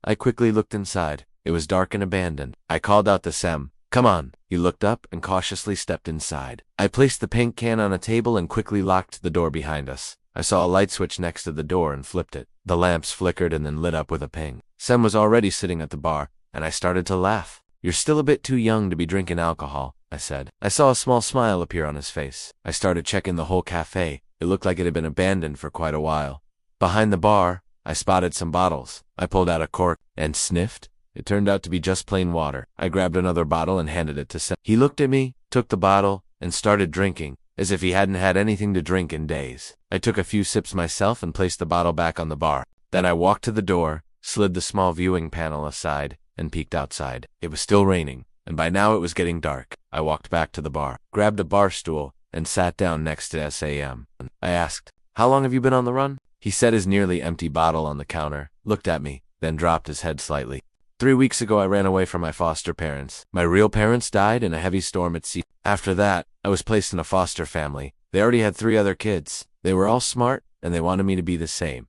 I quickly looked inside. It was dark and abandoned. I called out to Sem. "Come on." He looked up and cautiously stepped inside. I placed the paint can on a table and quickly locked the door behind us. I saw a light switch next to the door and flipped it. The lamps flickered and then lit up with a ping. Sem was already sitting at the bar, and I started to laugh. "You're still a bit too young to be drinking alcohol," I said. I saw a small smile appear on his face. I started checking the whole cafe. It looked like it had been abandoned for quite a while. Behind the bar, I spotted some bottles. I pulled out a cork and sniffed. It turned out to be just plain water. I grabbed another bottle and handed it to Sem. He looked at me, took the bottle, and started drinking, as if he hadn't had anything to drink in days. I took a few sips myself and placed the bottle back on the bar. Then I walked to the door, slid the small viewing panel aside, and peeked outside. It was still raining, and by now it was getting dark. I walked back to the bar, grabbed a bar stool, and sat down next to Sam. I asked, "How long have you been on the run?" He set his nearly empty bottle on the counter, looked at me, then dropped his head slightly. 3 weeks ago I ran away from my foster parents. My real parents died in a heavy storm at Ceas. After that, I was placed in a foster family. They already had 3 other kids. They were all smart, and they wanted me to be the same.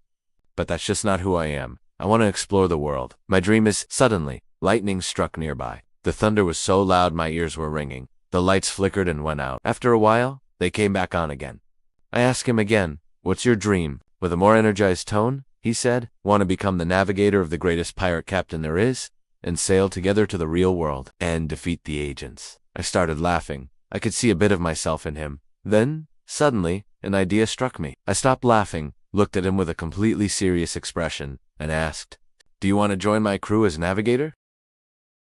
But that's just not who I am. I want to explore the world. My dream is— Suddenly, lightning struck nearby. The thunder was so loud my ears were ringing. The lights flickered and went out. After a while, they came back on again. I asked him again, "What's your dream?" With a more energized tone, he said, "Want to become the navigator of the greatest pirate captain there is, and sail together to the real world, and defeat the agents." I started laughing. I could see a bit of myself in him. Then, suddenly, an idea struck me. I stopped laughing, looked at him with a completely serious expression, and asked, "Do you want to join my crew as navigator?"